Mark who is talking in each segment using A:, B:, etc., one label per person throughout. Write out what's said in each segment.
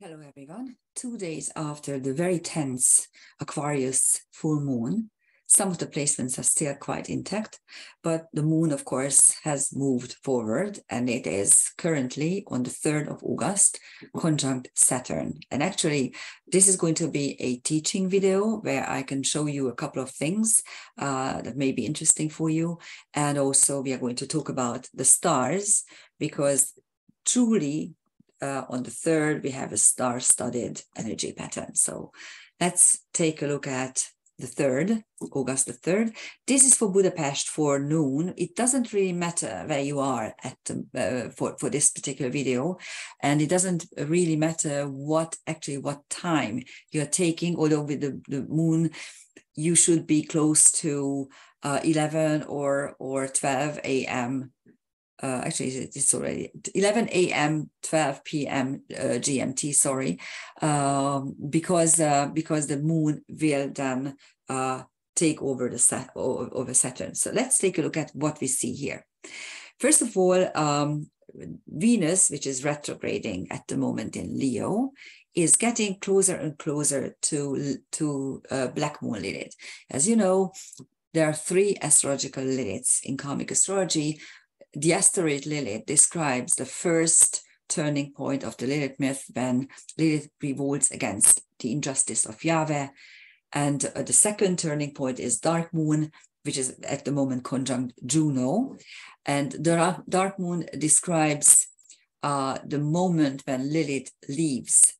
A: Hello, everyone. 2 days after the very tense Aquarius full moon, some of the placements are still quite intact, but the moon, of course, has moved forward, and it is currently on the 3rd of August, conjunct Saturn. And actually, this is going to be a teaching video where I can show you a couple of things that may be interesting for you. And also, we are going to talk about the stars, because truly, on the 3rd, we have a star-studded energy pattern. So let's take a look at the 3rd, August the 3rd. This is for Budapest for noon. It doesn't really matter where you are at for this particular video. And it doesn't really matter what time you're taking, although with the moon, you should be close to 11 or 12 a.m. Actually, it's already 11 a.m., 12 p.m. GMT, sorry, because the moon will then take over over Saturn. So let's take a look at what we see here. First of all, Venus, which is retrograding at the moment in Leo, is getting closer and closer to Black Moon Lilith. As you know, there are 3 astrological Liliths in karmic astrology. The asteroid Lilith describes the first turning point of the Lilith myth when Lilith revolts against the injustice of Yahweh. And the second turning point is Dark Moon, which is at the moment conjunct Juno. And the Dark Moon describes the moment when Lilith leaves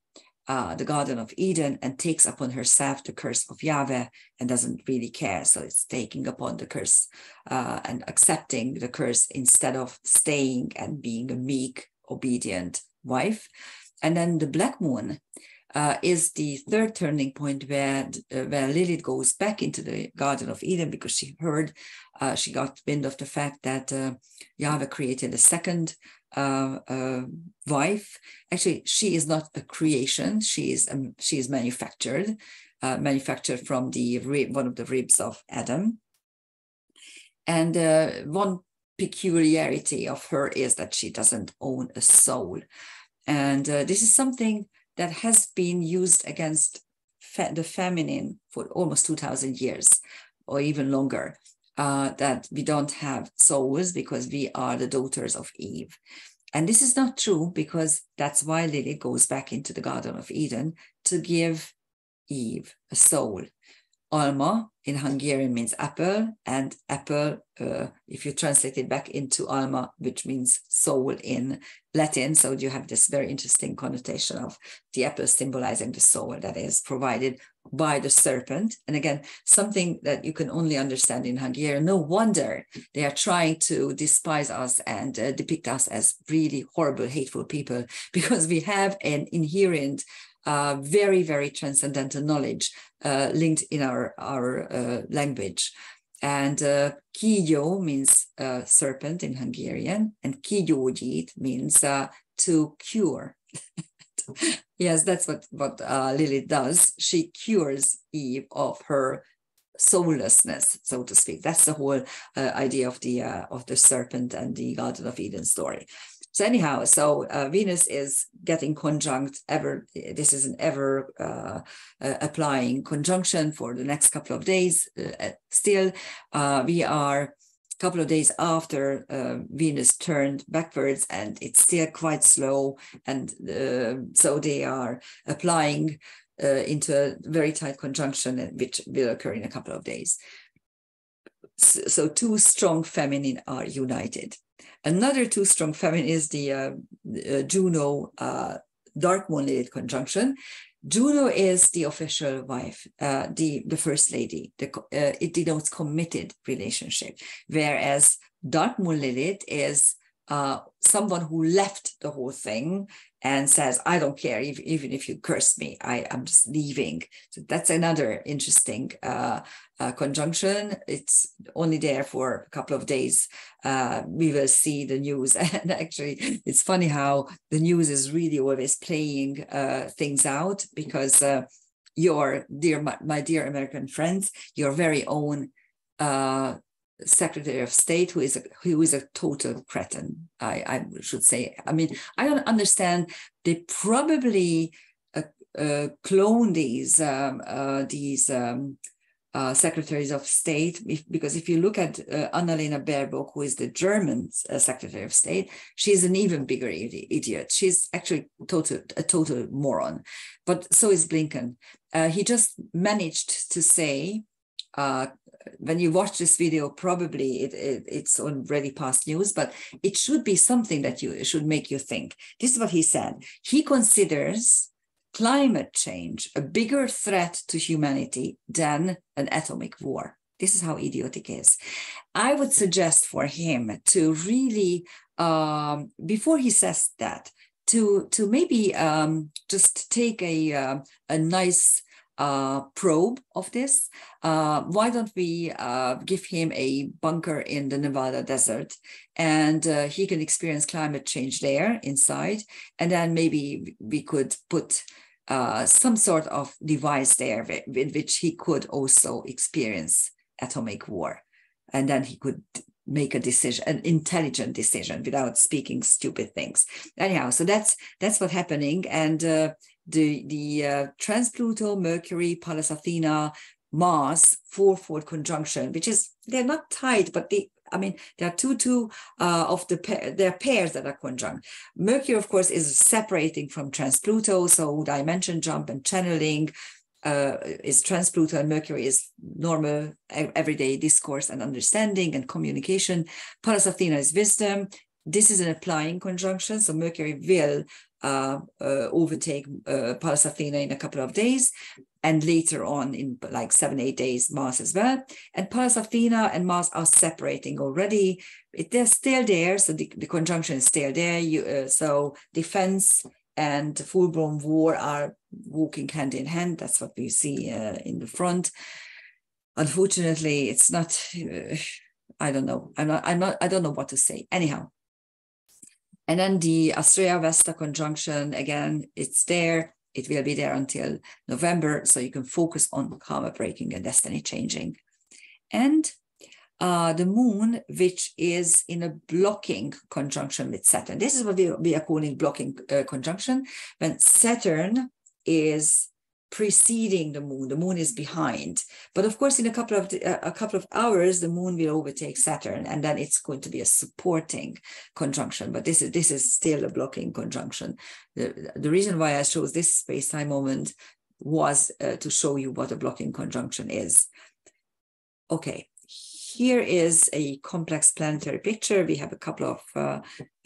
A: the Garden of Eden and takes upon herself the curse of Yahweh and doesn't really care. So it's taking upon the curse and accepting the curse instead of staying and being a meek, obedient wife. And then the Black Moon is the 3rd turning point where Lilith goes back into the Garden of Eden because she got wind of the fact that Yahweh created a second wife. Actually, she is not a creation. She is manufactured from one of the ribs of Adam. And one peculiarity of her is that she doesn't own a soul. And this is something that has been used against the feminine for almost 2,000 years or even longer. That we don't have souls because we are the daughters of Eve. And this is not true, because that's why Lilith goes back into the Garden of Eden to give Eve a soul. Alma in Hungarian means apple, and apple, if you translate it back into alma, which means soul in Latin, so you have this very interesting connotation of the apple symbolizing the soul that is provided by the serpent. And again, something that you can only understand in Hungarian. No wonder they are trying to despise us and depict us as really horrible, hateful people, because we have an inherent very, very transcendental knowledge linked in our language. And kígyó means serpent in Hungarian, and kigyógyít means to cure. Yes, that's what Lilith does. She cures Eve of her soullessness, so to speak. That's the whole idea of the serpent and the Garden of Eden story. So anyhow, Venus is getting conjunct this is an ever applying conjunction for the next couple of days. Still, we are a couple of days after Venus turned backwards, and it's still quite slow. And so they are applying into a very tight conjunction, which will occur in a couple of days. So 2 strong feminine are united. Another 2 strong feminine is the Juno Dark Moon Lilith conjunction. Juno is the official wife, the first lady. It denotes committed relationship, whereas Dark Moon Lilith is someone who left the whole thing and says, I don't care, even if you curse me, I'm just leaving. So that's another interesting conjunction. It's only there for a couple of days. We will see the news. And actually, it's funny how the news is really always playing things out, because my dear American friends, your very own Secretary of State, who is a total cretin, I should say. I mean, I don't understand. They probably clone these secretaries of state, because if you look at Annalena Baerbock, who is the German secretary of state, she's an even bigger idiot. She's actually a total moron. But so is Blinken. He just managed to say, when you watch this video, probably it's already past news, but it should be something that should make you think. This is what he said. He considers climate change a bigger threat to humanity than an atomic war. This is how idiotic it is. I would suggest for him to really, before he says that, to maybe just take a nice probe of this. Why don't we give him a bunker in the Nevada desert, and he can experience climate change there inside, and then maybe we could put some sort of device there with which he could also experience atomic war, and then he could make a decision, an intelligent decision, without speaking stupid things. Anyhow, so that's what's happening, and the trans-Pluto, Mercury, Pallas Athena, Mars fourfold conjunction, which is, they're not tied, but there are two of there are pairs that are conjunct. Mercury, of course, is separating from trans-Pluto, so dimension jump and channeling is trans-Pluto, and Mercury is normal, everyday discourse and understanding and communication. Pallas Athena is wisdom. This is an applying conjunction, so Mercury will overtake Pallas Athena in a couple of days, and later on in like 7-8 days, Mars as well. And Pallas Athena and Mars are separating already. They're still there, so the conjunction is still there. So defense and full-blown war are walking hand in hand. That's what we see in the front. Unfortunately, it's not. I don't know. I don't know what to say. Anyhow. And then the Astrea-Vesta conjunction, again, it's there. It will be there until November, so you can focus on karma breaking and destiny changing. And the moon, which is in a blocking conjunction with Saturn. This is what we are calling blocking conjunction. When Saturn is preceding the moon is behind. But of course, in a couple of hours, the moon will overtake Saturn, and then it's going to be a supporting conjunction. But this is still a blocking conjunction. The reason why I chose this space-time moment was to show you what a blocking conjunction is. Okay, here is a complex planetary picture. We have a couple of,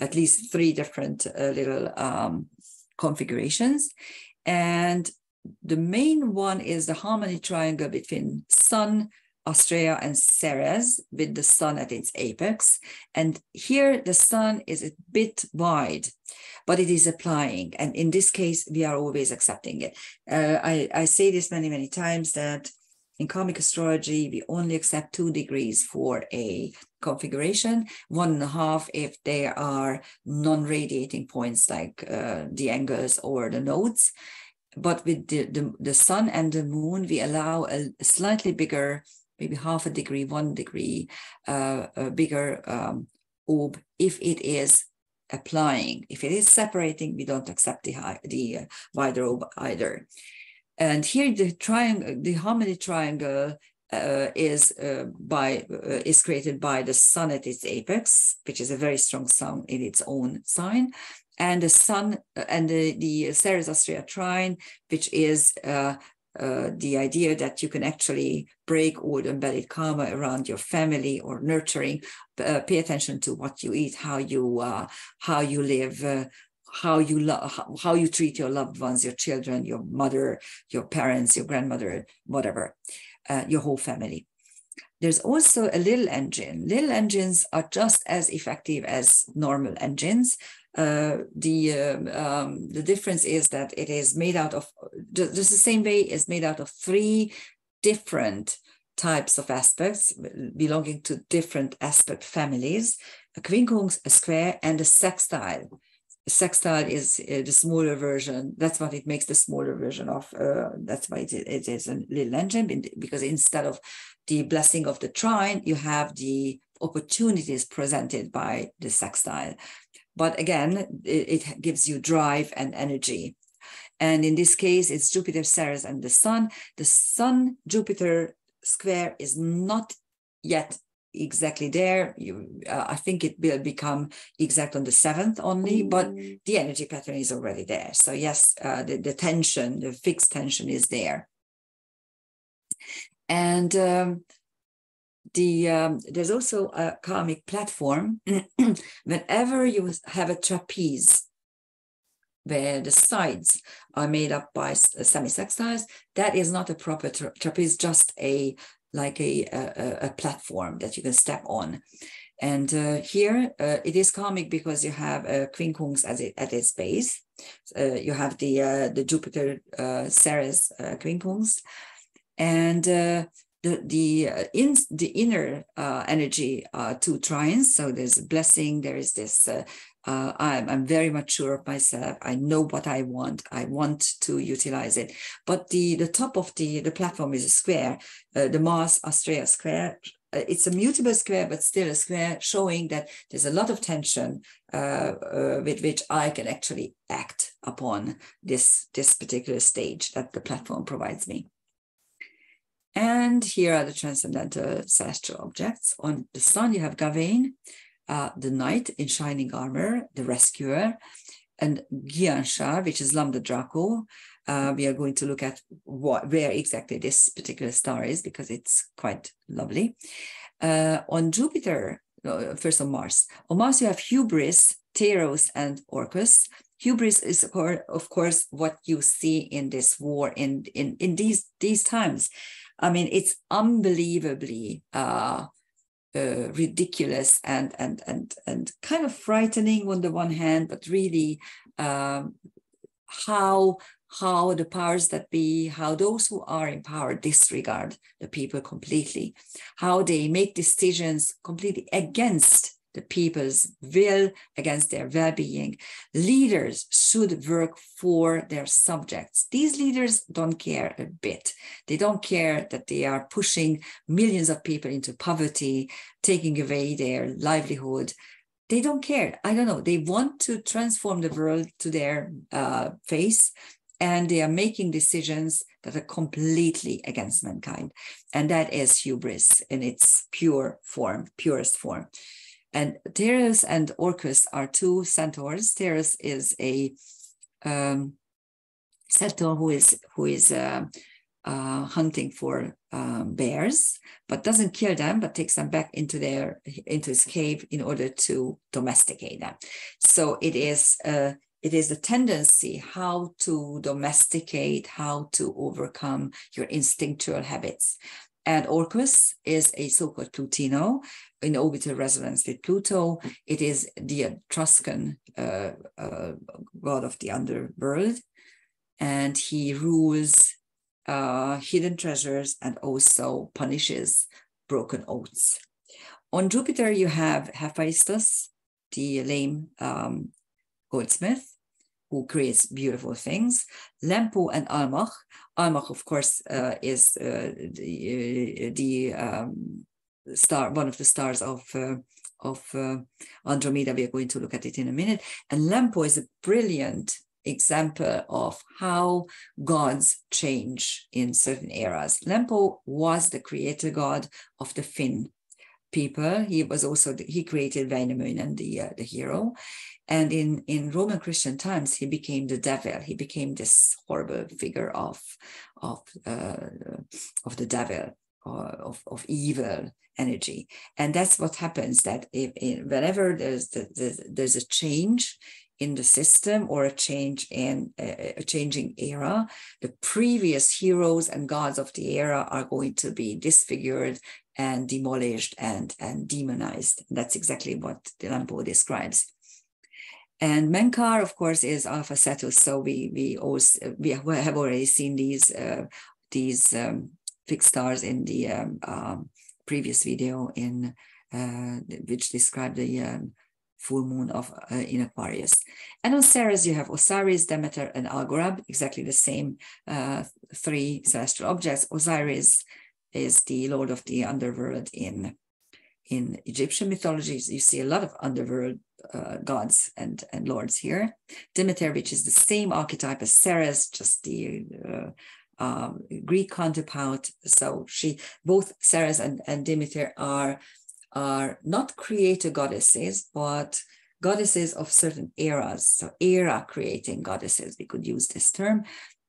A: at least 3 different little configurations. And the main one is the harmony triangle between Sun, Astrea, and Ceres, with the Sun at its apex. And here the Sun is a bit wide, but it is applying. And in this case, we are always accepting it. I say this many, many times, that in karmic astrology, we only accept 2 degrees for a configuration, 1.5 if there are non-radiating points like the angles or the nodes. But with the Sun and the Moon, we allow a slightly bigger, maybe 0.5 degree, 1 degree, bigger orb if it is applying. If it is separating, we don't accept the wider orb either. And here the harmony triangle is created by the Sun at its apex, which is a very strong sun in its own sign, and the Sun and the Ceres Astrea trine, which is the idea that you can actually break all the embedded karma around your family or nurturing. Pay attention to what you eat, how you live, how you treat your loved ones, your children, your mother, your parents, your grandmother, whatever, your whole family. There's also a little engine. Little engines are just as effective as normal engines. The difference is that it is made out of, just the same way, is made out of 3 different types of aspects belonging to different aspect families: a quincunx, a square, and a sextile. Sextile is the smaller version. That's what it makes the smaller version of. That's why it is a little engine, because instead of the blessing of the trine, you have the opportunities presented by the sextile. But again, it gives you drive and energy. And in this case, it's Jupiter, Ceres, and the Sun. The Sun-Jupiter square is not yet exactly there. I think it will become exact on the 7th only, but the energy pattern is already there. So yes, the tension, the fixed tension is there. And there's also a karmic platform. Whenever you have a trapeze, where the sides are made up by semi-sextiles, that is not a proper trapeze, just a platform that you can step on. And here it is karmic because you have quincunx at its base. You have the Jupiter Ceres quincunx, and the inner energy are 2 trines. So there's blessing. There is this. I'm very much sure of myself. I know what I want. I want to utilize it. But the top of the platform is a square, the Mars Astrea square. It's a mutable square, but still a square, showing that there's a lot of tension with which I can actually act upon this particular stage that the platform provides me. And here are the transcendental celestial objects. On the Sun, you have Gawain, the knight in shining armor, the rescuer, and Gyansha, which is Lambda Draco. We are going to look at where exactly this particular star is, because it's quite lovely. On Jupiter, first on Mars. On Mars, you have Hubris, Teros, and Orcus. Hubris is, of course, what you see in this war in these times. I mean, it's unbelievably ridiculous and kind of frightening on the one hand, but really how the powers that be, how those who are in power disregard the people completely, how they make decisions completely against the people's will, against their well-being. Leaders should work for their subjects. These leaders don't care a bit. They don't care that they are pushing millions of people into poverty, taking away their livelihood. They don't care. I don't know. They want to transform the world to their face, and they are making decisions that are completely against mankind. And that is hubris in its purest form. And Teros and Orcus are 2 centaurs. Teros is a centaur who is hunting for bears, but doesn't kill them, but takes them back into his cave in order to domesticate them. So it is a tendency how to domesticate, how to overcome your instinctual habits. And Orcus is a so-called Plutino in orbital resonance with Pluto. It is the Etruscan god of the underworld, and he rules hidden treasures and also punishes broken oaths. On Jupiter, you have Hephaestus, the lame goldsmith, who creates beautiful things. Lempo and Almach. Almach, of course, is the star, one of the stars of Andromeda. We are going to look at it in a minute. And Lempo is a brilliant example of how gods change in certain eras. Lempo was the creator god of the Finn people. He was also he created Wainamoinen, the hero. And in Roman Christian times, he became the devil. He became this horrible figure of the devil, of evil energy. And that's what happens, that whenever there's a change in the system or a change in a changing era, the previous heroes and gods of the era are going to be disfigured and demolished and demonized. That's exactly what the Lempo describes. And Menkar, of course, is Alpha Cetus. So we have already seen these fixed stars in the previous video in which described the full moon in Aquarius. And on Ceres, you have Osiris, Demeter, and Algorab, exactly the same 3 celestial objects. Osiris is the lord of the underworld in in Egyptian mythologies, you see a lot of underworld gods and lords here. Demeter, which is the same archetype as Ceres, just the Greek counterpart. So both Ceres and Demeter are not creator goddesses, but goddesses of certain eras. So era creating goddesses, we could use this term.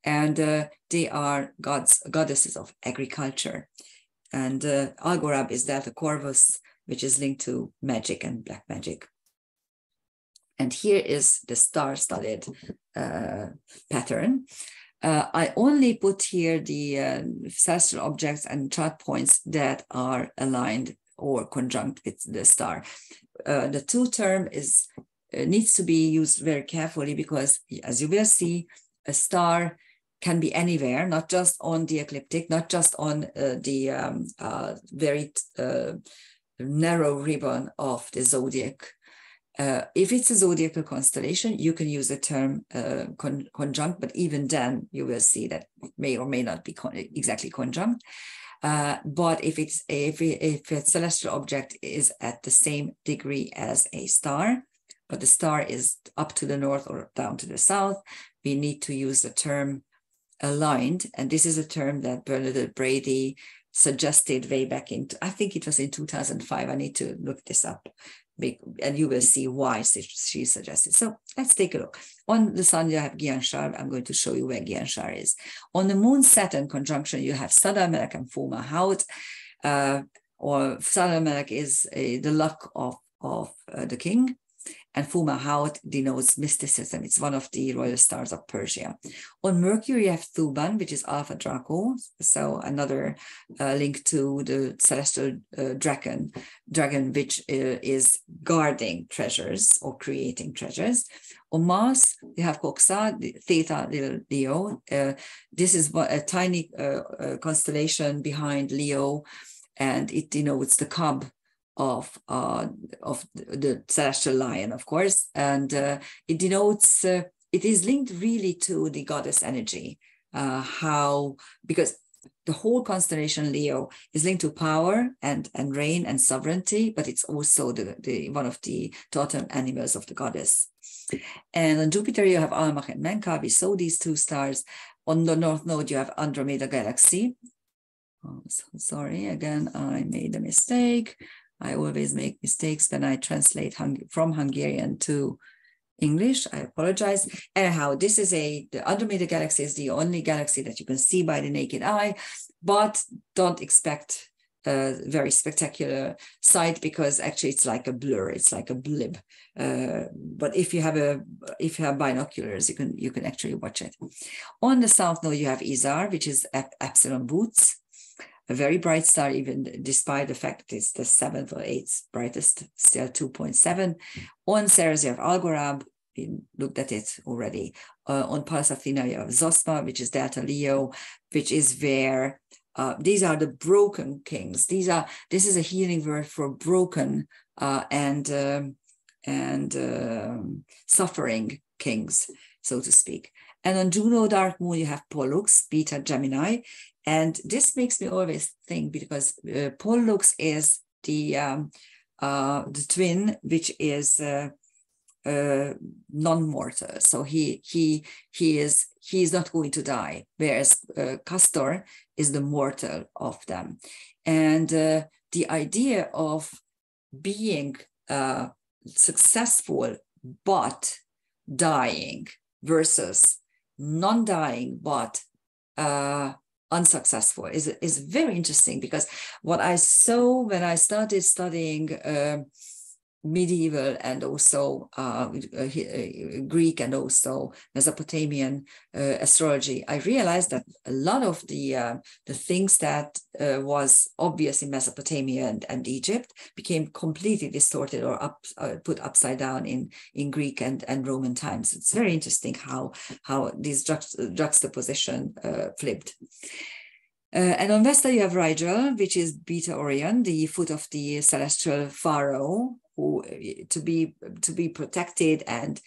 A: And they are goddesses of agriculture. And Algorab is Delta Corvus, which is linked to magic and black magic. And here is the star-studded pattern. I only put here the celestial objects and chart points that are aligned or conjunct with the star. The two term needs to be used very carefully because, as you will see, a star can be anywhere, not just on the ecliptic, not just on the very narrow ribbon of the zodiac. If it's a zodiacal constellation, you can use the term conjunct, but even then you will see that it may or may not be exactly conjunct. But if a celestial object is at the same degree as a star, but the star is up to the north or down to the south, we need to use the term aligned. And this is a term that Bernadette Brady suggested way back I think it was in 2005. I need to look this up. And you will see why she suggested. So let's take a look. On the sun, you have Gyan-Shar. I'm going to show you where Gyan-Shar is. On the moon-Saturn conjunction, you have Sadar-Melek and Fuma-Haut. Or Sadar-Melek is the luck of the king. And Fuma-Haut denotes mysticism. It's one of the royal stars of Persia. On Mercury, you have Thuban, which is Alpha Draco. So another link to the celestial dragon, which is guarding treasures or creating treasures. On Mars, you have Coxa, Theta, little Leo. This is a tiny constellation behind Leo, and it denotes the cub of the celestial lion, of course, and it denotes, it is linked really to the goddess energy, because the whole constellation Leo is linked to power and reign and sovereignty, but it's also the one of the totem animals of the goddess. And on Jupiter, you have Almach and Menka. We saw these two stars. On the North Node, you have Andromeda Galaxy. Oh, so sorry, again, I made a mistake. I always make mistakes when I translate from Hungarian to English. I apologize. Anyhow, the Andromeda Galaxy is the only galaxy that you can see by the naked eye, but don't expect a very spectacular sight because actually it's like a blur. It's like a blib. But if you have binoculars, you can actually watch it. On the South Node, you have Izar, which is Epsilon Boots. A very bright star, even despite the fact that it's the 7th or 8th brightest, still 2.7. On Ceres, you have Algorab. We looked at it already. On Pallas Athena, you have Zosma, which is Delta Leo, which is where these are the broken kings. This is a healing word for broken and suffering kings, so to speak. And on Juno Dark Moon, you have Pollux, Beta Gemini. And this makes me always think because Pollux is the twin, which is non-mortal. So he is not going to die, whereas Castor is the mortal of them. And the idea of being successful but dying versus non-dying but unsuccessful is very interesting, because what I saw when I started studying medieval and also Greek and also Mesopotamian astrology, I realized that a lot of the things that was obvious in Mesopotamia and Egypt became completely distorted or put upside down in Greek and Roman times. It's very interesting how this juxtaposition flipped. And on Vesta, you have Rigel, which is Beta Orion, the foot of the celestial pharaoh, who to be protected and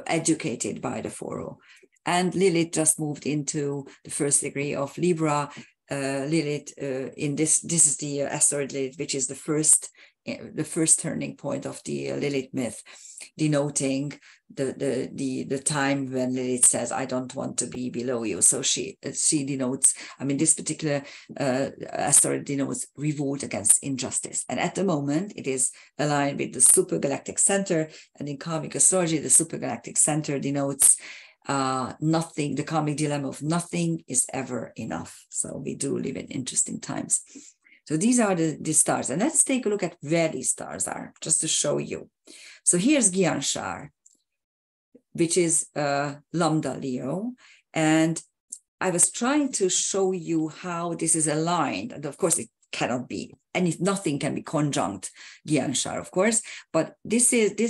A: educated by the pharaoh. And Lilith just moved into the first degree of Libra, Lilith in this is the asteroid Lilith, which is the first turning point of the Lilith myth, denoting the time when Lilith says, I don't want to be below you. So she denotes, I mean, this particular asteroid denotes revolt against injustice. And at the moment, it is aligned with the supergalactic center. And in karmic astrology, the supergalactic center denotes nothing, the karmic dilemma of nothing is ever enough. So we do live in interesting times. So these are the stars. And let's take a look at where these stars are, just to show you. So here's Gyanshar, which is Lambda Leo. And I was trying to show you how this is aligned. And of course, it cannot be, nothing can be conjunct Gyanshar, of course, but this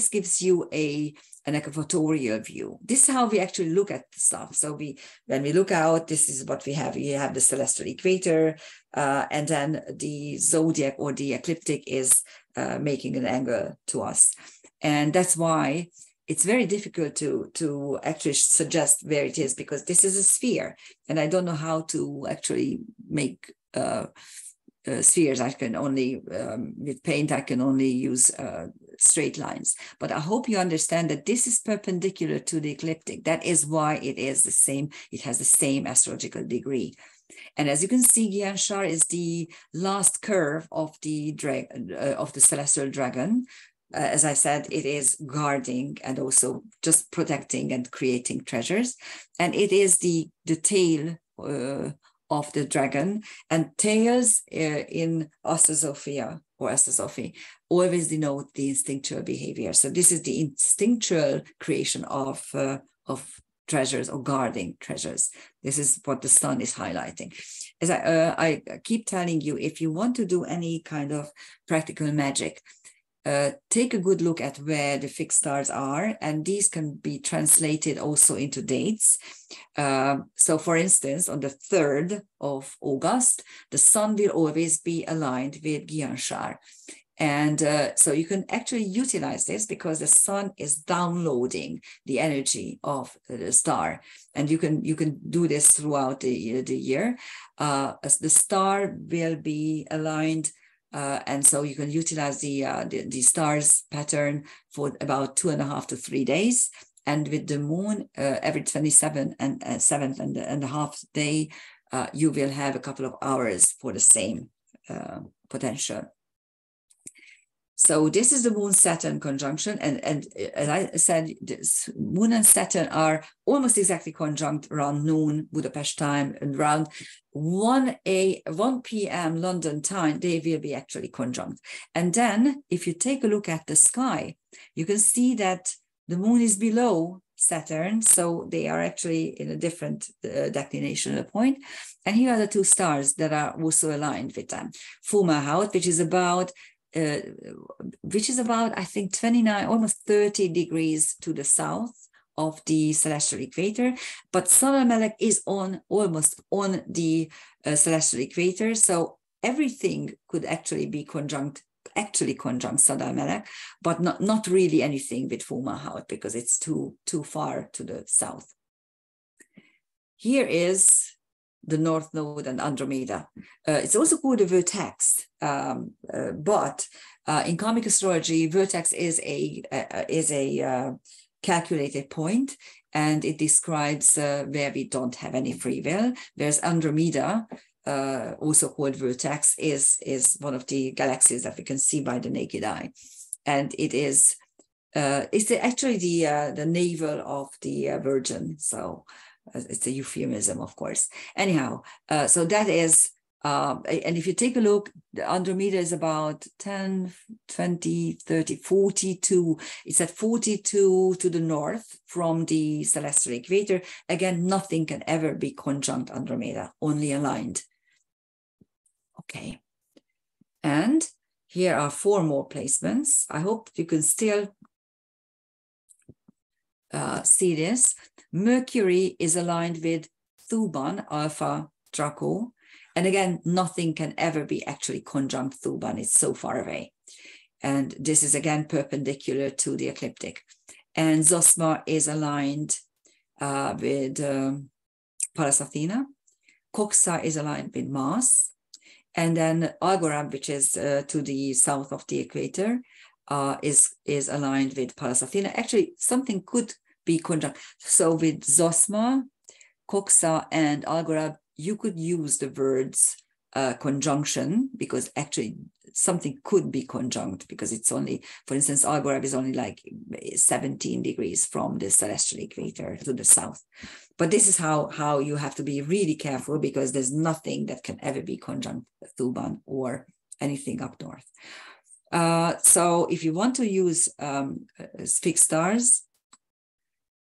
A: gives you an equatorial view. This is how we actually look at the stuff. So when we look out, this is what we have. We have the celestial equator, and then the zodiac or the ecliptic is making an angle to us. And that's why it's very difficult to actually suggest where it is, because this is a sphere, and I don't know how to actually make spheres. I can only, with paint, I can only use straight lines. But I hope you understand that this is perpendicular to the ecliptic. That is why it is the same. It has the same astrological degree. And as you can see, Gyanshar is the last curve of the celestial dragon. As I said, it is guarding and also just protecting and creating treasures. And it is the tail of the dragon, and tails in Astrosophia or Astrosophy always denote the instinctual behavior. So this is the instinctual creation of treasures or guarding treasures. This is what the sun is highlighting. As I keep telling you, if you want to do any kind of practical magic, take a good look at where the fixed stars are, and these can be translated also into dates. So for instance, on the 3rd of August, the sun will always be aligned with Gyanshar. And so you can actually utilize this because the sun is downloading the energy of the star. And you can do this throughout the year. As the star will be aligned, and so you can utilize the stars pattern for about 2.5 to 3 days. And with the moon, every 27 and 7th and a half day, you will have a couple of hours for the same potential. So this is the Moon-Saturn conjunction. And as I said, this Moon and Saturn are almost exactly conjunct around noon Budapest time, and around 1 p.m. London time, they will be actually conjunct. And then if you take a look at the sky, you can see that the moon is below Saturn, so they are actually in a different declination of the point. And here are the two stars that are also aligned with them. Fomalhaut, which is about I think 29, almost 30 degrees to the south of the celestial equator, but Sada Melek is almost on the celestial equator, so everything could actually be conjunct Sada Melek, but not really anything with Fomalhaut because it's too far to the south. Here is the North Node and Andromeda. It's also called a vertex, but in karmic astrology, vertex is a calculated point, and it describes where we don't have any free will. Whereas Andromeda, also called vertex, is one of the galaxies that we can see by the naked eye, and it's actually the navel of the Virgin. So it's a euphemism, of course. Anyhow, so that is, and if you take a look, the Andromeda is about 10, 20, 30, 42. It's at 42 to the north from the celestial equator. Again, nothing can ever be conjunct Andromeda, only aligned. Okay. And here are 4 more placements. I hope you can still see this. Mercury is aligned with Thuban, Alpha Draco. And again, nothing can ever be actually conjunct Thuban. It's so far away. And this is again perpendicular to the ecliptic. And Zosma is aligned with Pallas Athena. Coxa is aligned with Mars. And then Algorand, which is to the south of the equator, is aligned with Pallas Athena. Actually, something could be conjunct. So with Zosma, Coxa, and Algorand, you could use the words conjunction, because actually something could be conjunct, because it's only, for instance, Algorand is only like 17 degrees from the celestial equator to the south. But this is how you have to be really careful, because there's nothing that can ever be conjunct Thuban or anything up north. So if you want to use fixed stars,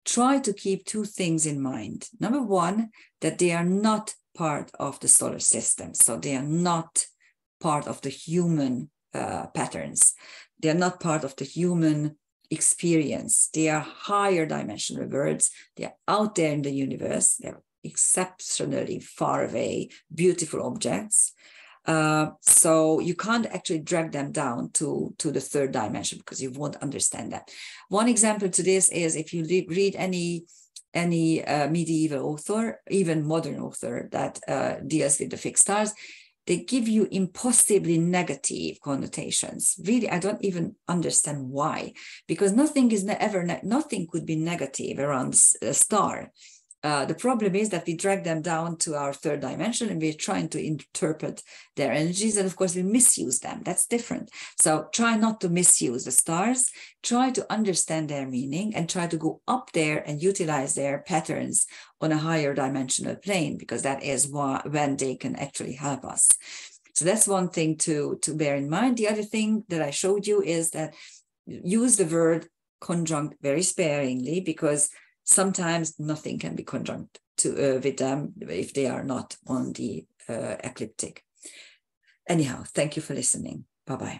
A: try to keep two things in mind. Number one, that they are not part of the solar system. So they are not part of the human patterns. They are not part of the human experience. They are higher dimensional words. They are out there in the universe. They're exceptionally far away, beautiful objects. So you can't actually drag them down to the third dimension, because you won't understand that. One example to this is if you read any medieval author, even modern author that deals with the fixed stars, they give you impossibly negative connotations. Really, I don't even understand why, because nothing is nothing could be negative around a star. The problem is that we drag them down to our third dimension, and we're trying to interpret their energies, and of course we misuse them. That's different. So try not to misuse the stars, try to understand their meaning, and try to go up there and utilize their patterns on a higher dimensional plane, because that is when they can actually help us. So that's one thing to bear in mind. The other thing that I showed you is that use the word conjunct very sparingly, because sometimes nothing can be conjunct with them if they are not on the ecliptic. Anyhow, thank you for listening. Bye-bye.